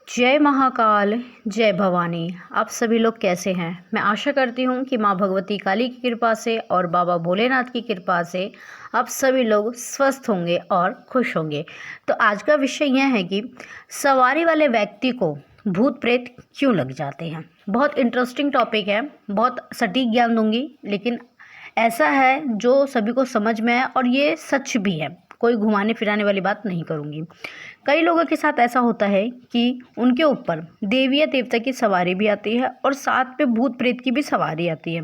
जय महाकाल, जय भवानी। आप सभी लोग कैसे हैं? मैं आशा करती हूँ कि माँ भगवती काली की कृपा से और बाबा भोलेनाथ की कृपा से आप सभी लोग स्वस्थ होंगे और खुश होंगे। तो आज का विषय यह है कि सवारी वाले व्यक्ति को भूत प्रेत क्यों लग जाते हैं। बहुत इंटरेस्टिंग टॉपिक है, बहुत सटीक ज्ञान दूंगी, लेकिन ऐसा है जो सभी को समझ में है और ये सच भी है। कोई घुमाने फिराने वाली बात नहीं करूँगी। कई लोगों के साथ ऐसा होता है कि उनके ऊपर देवी या देवता की सवारी भी आती है और साथ पे भूत प्रेत की भी सवारी आती है।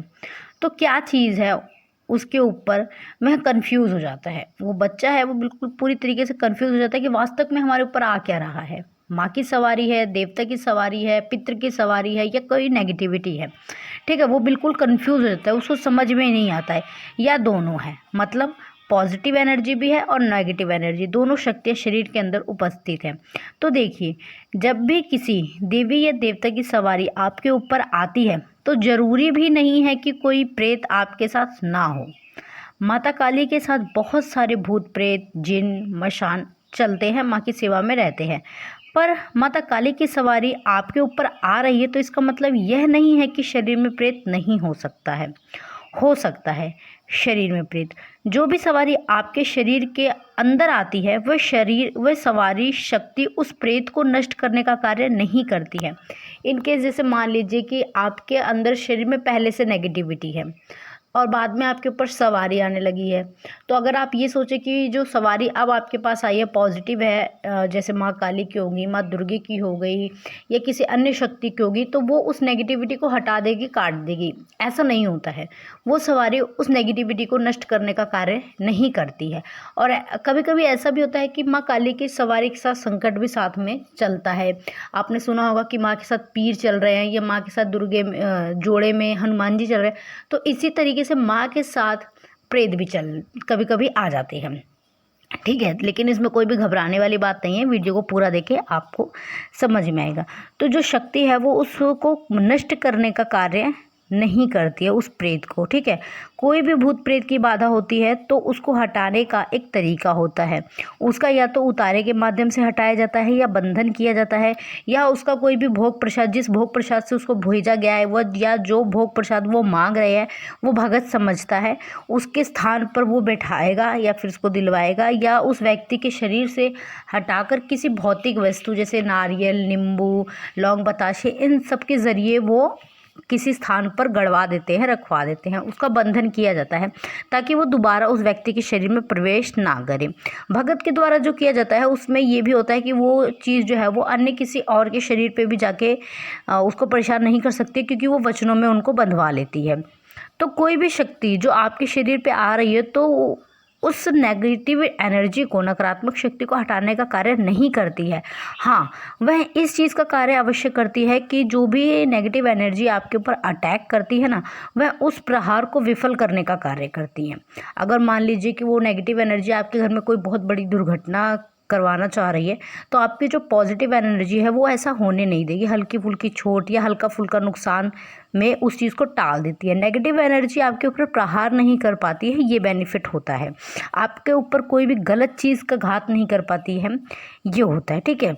तो क्या चीज़ है उसके ऊपर वह कंफ्यूज हो जाता है। वो बच्चा है, वो बिल्कुल पूरी तरीके से कंफ्यूज हो जाता है कि वास्तव में हमारे ऊपर आ क्या रहा है। माँ की सवारी है, देवता की सवारी है, पितृ की सवारी है या कोई नेगेटिविटी है। ठीक है, वो बिल्कुल कंफ्यूज हो जाता है, उसको समझ में नहीं आता है या दोनों है। मतलब पॉजिटिव एनर्जी भी है और नेगेटिव एनर्जी, दोनों शक्तियाँ शरीर के अंदर उपस्थित हैं। तो देखिए, जब भी किसी देवी या देवता की सवारी आपके ऊपर आती है तो ज़रूरी भी नहीं है कि कोई प्रेत आपके साथ ना हो। माता काली के साथ बहुत सारे भूत प्रेत जिन मशान चलते हैं, माँ की सेवा में रहते हैं। पर माता काली की सवारी आपके ऊपर आ रही है तो इसका मतलब यह नहीं है कि शरीर में प्रेत नहीं हो सकता है। हो सकता है शरीर में प्रेत। जो भी सवारी आपके शरीर के अंदर आती है वह सवारी शक्ति उस प्रेत को नष्ट करने का कार्य नहीं करती है। इनकेस जैसे मान लीजिए कि आपके अंदर शरीर में पहले से नेगेटिविटी है और बाद में आपके ऊपर सवारी आने लगी है, तो अगर आप ये सोचें कि जो सवारी अब आपके पास आई है पॉजिटिव है, जैसे माँ काली की होगी, माँ दुर्गे की हो गई या किसी अन्य शक्ति की होगी, तो वो उस नेगेटिविटी को हटा देगी, काट देगी। ऐसा नहीं होता है। वो सवारी उस नेगेटिविटी को नष्ट करने का कार्य नहीं करती है। और कभी कभी ऐसा भी होता है कि माँ काली की सवारी के साथ संकट भी साथ में चलता है। आपने सुना होगा कि माँ के साथ पीर चल रहे हैं या माँ के साथ जोड़े में हनुमान जी चल रहे हैं। तो इसी तरीके से माँ के साथ प्रेत भी कभी कभी आ जाते हैं। ठीक है, लेकिन इसमें कोई भी घबराने वाली बात नहीं है। वीडियो को पूरा देखें, आपको समझ में आएगा। तो जो शक्ति है वो उसको नष्ट करने का कार्य नहीं करती है, उस प्रेत को। ठीक है, कोई भी भूत प्रेत की बाधा होती है तो उसको हटाने का एक तरीका होता है। उसका या तो उतारे के माध्यम से हटाया जाता है या बंधन किया जाता है, या उसका कोई भी भोग प्रसाद, जिस भोग प्रसाद से उसको भेजा गया है वो, या जो भोग प्रसाद वो मांग रहे हैं वो भगत समझता है, उसके स्थान पर वो बैठाएगा या फिर उसको दिलवाएगा, या उस व्यक्ति के शरीर से हटाकर किसी भौतिक वस्तु जैसे नारियल, नींबू, लौंग, बताशे, इन सब के ज़रिए वो किसी स्थान पर गड़वा देते हैं, रखवा देते हैं। उसका बंधन किया जाता है ताकि वो दोबारा उस व्यक्ति के शरीर में प्रवेश ना करे। भगत के द्वारा जो किया जाता है उसमें ये भी होता है कि वो चीज़ जो है वो अन्य किसी और के शरीर पे भी जाके उसको परेशान नहीं कर सकती, क्योंकि वो वचनों में उनको बंधवा लेती है। तो कोई भी शक्ति जो आपके शरीर पे आ रही है तो उस नेगेटिव एनर्जी को, नकारात्मक शक्ति को हटाने का कार्य नहीं करती है। हाँ, वह इस चीज़ का कार्य अवश्य करती है कि जो भी नेगेटिव एनर्जी आपके ऊपर अटैक करती है ना, वह उस प्रहार को विफल करने का कार्य करती है। अगर मान लीजिए कि वो नेगेटिव एनर्जी आपके घर में कोई बहुत बड़ी दुर्घटना करवाना चाह रही है, तो आपकी जो पॉजिटिव एनर्जी है वो ऐसा होने नहीं देगी। हल्की फुल्की चोट या हल्का फुल्का नुकसान में उस चीज़ को टाल देती है। नेगेटिव एनर्जी आपके ऊपर प्रहार नहीं कर पाती है, ये बेनिफिट होता है। आपके ऊपर कोई भी गलत चीज़ का घात नहीं कर पाती है, ये होता है। ठीक है,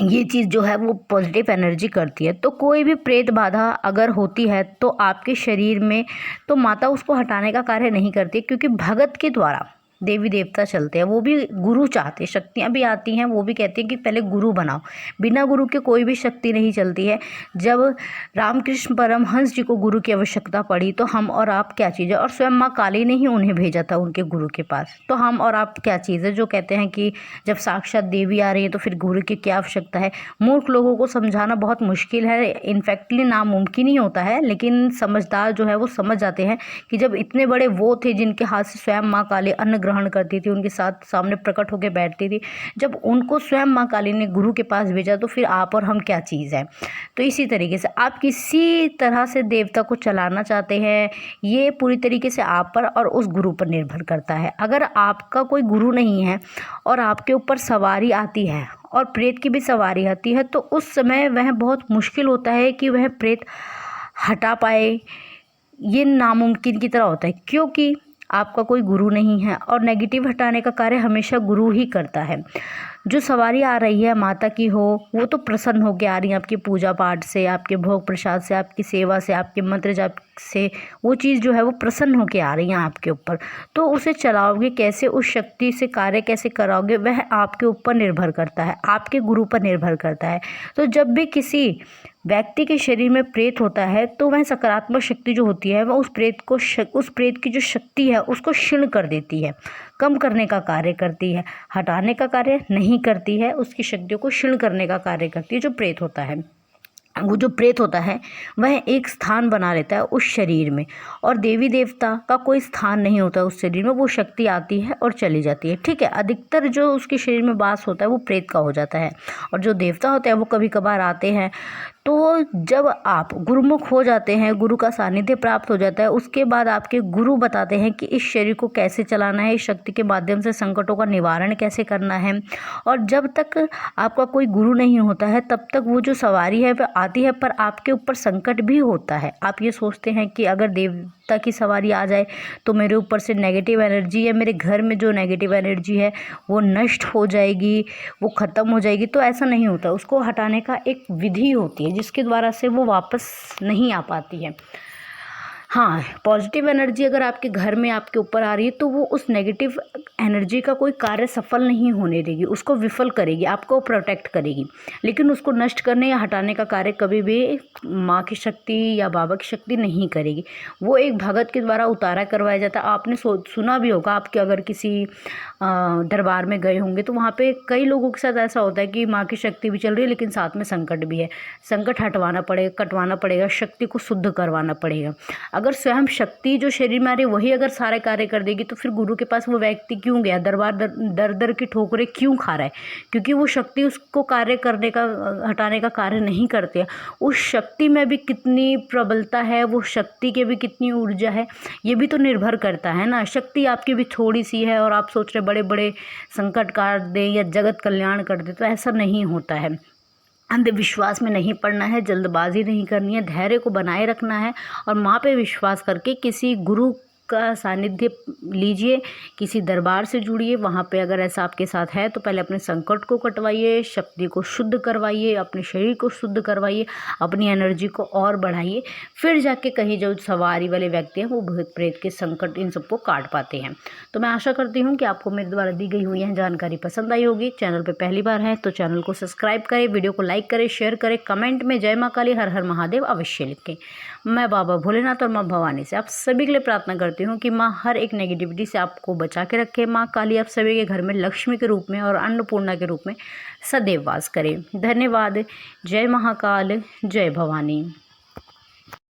ये चीज़ जो है वो पॉजिटिव एनर्जी करती है। तो कोई भी प्रेत बाधा अगर होती है तो आपके शरीर में, तो माता उसको हटाने का कार्य नहीं करती, क्योंकि भगत के द्वारा देवी देवता चलते हैं, वो भी गुरु चाहते हैं। शक्तियाँ भी आती हैं, वो भी कहती हैं कि पहले गुरु बनाओ। बिना गुरु के कोई भी शक्ति नहीं चलती है। जब रामकृष्ण परमहंस जी को गुरु की आवश्यकता पड़ी तो हम और आप क्या चीज़ है, और स्वयं माँ काली ने ही उन्हें भेजा था उनके गुरु के पास। तो हम और आप क्या चीज़ है जो कहते हैं कि जब साक्षात देवी आ रही है तो फिर गुरु की क्या आवश्यकता है। मूर्ख लोगों को समझाना बहुत मुश्किल है, इनफैक्टली नामुमकिन ही होता है, लेकिन समझदार जो है वो समझ जाते हैं कि जब इतने बड़े वो थे जिनके हाथ से स्वयं माँ काली अन्न ग्रहण करती थी, उनके साथ सामने प्रकट होकर बैठती थी, जब उनको स्वयं माँ काली ने गुरु के पास भेजा तो फिर आप और हम क्या चीज़ है। तो इसी तरीके से आप किसी तरह से देवता को चलाना चाहते हैं, ये पूरी तरीके से आप पर और उस गुरु पर निर्भर करता है। अगर आपका कोई गुरु नहीं है और आपके ऊपर सवारी आती है और प्रेत की भी सवारी आती है, तो उस समय वह बहुत मुश्किल होता है कि वह प्रेत हटा पाए। ये नामुमकिन की तरह होता है, क्योंकि आपका कोई गुरु नहीं है और नेगेटिव हटाने का कार्य हमेशा गुरु ही करता है। जो सवारी आ रही है माता की हो, वो तो प्रसन्न होकर आ रही है आपकी पूजा पाठ से, आपके भोग प्रसाद से, आपकी सेवा से, आपके मंत्र जाप से। वो चीज़ जो है वो प्रसन्न होकर आ रही है आपके ऊपर। तो उसे चलाओगे कैसे, उस शक्ति से कार्य कैसे कराओगे, वह आपके ऊपर निर्भर करता है, आपके गुरु पर निर्भर करता है। तो जब भी किसी व्यक्ति के शरीर में प्रेत होता है तो वह सकारात्मक शक्ति जो होती है वह उस प्रेत की जो शक्ति है उसको क्षीण कर देती है, कम करने का कार्य करती है, हटाने का कार्य नहीं करती है, उसकी शक्तियों को क्षीण करने का कार्य करती है। जो प्रेत होता है, वो जो प्रेत होता है वह एक स्थान बना लेता है उस शरीर में, और देवी देवता का कोई स्थान नहीं होता उस शरीर में। वो शक्ति आती है और चली जाती है, ठीक है। अधिकतर जो उसके शरीर में वास होता है वो प्रेत का हो जाता है, और जो देवता होते हैं वो कभी कभार आते हैं। तो जब आप गुरुमुख हो जाते हैं, गुरु का सानिध्य प्राप्त हो जाता है, उसके बाद आपके गुरु बताते हैं कि इस शरीर को कैसे चलाना है, इस शक्ति के माध्यम से संकटों का निवारण कैसे करना है। और जब तक आपका कोई गुरु नहीं होता है तब तक वो जो सवारी है वह आती है, पर आपके ऊपर संकट भी होता है। आप ये सोचते हैं कि अगर देवता की सवारी आ जाए तो मेरे ऊपर से नेगेटिव एनर्जी है, मेरे घर में जो नेगेटिव एनर्जी है वो नष्ट हो जाएगी, वो ख़त्म हो जाएगी। तो ऐसा नहीं होता, उसको हटाने का एक विधि होती है जिसके द्वारा से वो वापस नहीं आ पाती है। हाँ, पॉजिटिव एनर्जी अगर आपके घर में आपके ऊपर आ रही है तो वो उस नेगेटिव एनर्जी का कोई कार्य सफल नहीं होने देगी, उसको विफल करेगी, आपको प्रोटेक्ट करेगी। लेकिन उसको नष्ट करने या हटाने का कार्य कभी भी माँ की शक्ति या बाबा की शक्ति नहीं करेगी। वो एक भगत के द्वारा उतारा करवाया जाता है। आपने सुना भी होगा, आपके अगर किसी दरबार में गए होंगे तो वहाँ पे कई लोगों के साथ ऐसा होता है कि माँ की शक्ति भी चल रही है लेकिन साथ में संकट भी है। संकट हटवाना पड़ेगा, कटवाना पड़ेगा, शक्ति को शुद्ध करवाना पड़ेगा। अगर स्वयं शक्ति जो शरीर में आ रही है वही अगर सारे कार्य कर देगी तो फिर गुरु के पास वो व्यक्ति क्यों गया, दरबार दर दर की ठोकरें क्यों खा रहा है? क्योंकि वो शक्ति उसको कार्य करने का, हटाने का कार्य नहीं करते। उस शक्ति में भी कितनी प्रबलता है, वो शक्ति के भी कितनी ऊर्जा है, ये भी तो निर्भर करता है ना। शक्ति आपकी भी थोड़ी सी है और आप सोच रहे बड़े बड़े संकट काट दें या जगत कल्याण कर दे, तो ऐसा नहीं होता है। अंधविश्वास में नहीं पड़ना है, जल्दबाजी नहीं करनी है, धैर्य को बनाए रखना है और माँ पे विश्वास करके किसी गुरु का सानिध्य लीजिए, किसी दरबार से जुड़िए। वहाँ पे अगर ऐसा आपके साथ है तो पहले अपने संकट को कटवाइए, शक्ति को शुद्ध करवाइए, अपने शरीर को शुद्ध करवाइए, अपनी एनर्जी को और बढ़ाइए, फिर जाके कहीं जो सवारी वाले व्यक्ति हैं वो भूत प्रेत के संकट इन सबको काट पाते हैं। तो मैं आशा करती हूँ कि आपको मेरे द्वारा दी गई हुई यह जानकारी पसंद आई होगी। चैनल पर पहली बार है तो चैनल को सब्सक्राइब करें, वीडियो को लाइक करें, शेयर करें, कमेंट में जय माँ काली हर हर महादेव अवश्य लिखें। मैं बाबा भोलेनाथ और माँ भवानी से आप सभी के लिए प्रार्थना करती हूँ कि माँ हर एक नेगेटिविटी से आपको बचा के रखे। माँ काली आप सभी के घर में लक्ष्मी के रूप में और अन्नपूर्णा के रूप में सदैव वास करे। धन्यवाद। जय महाकाल, जय भवानी।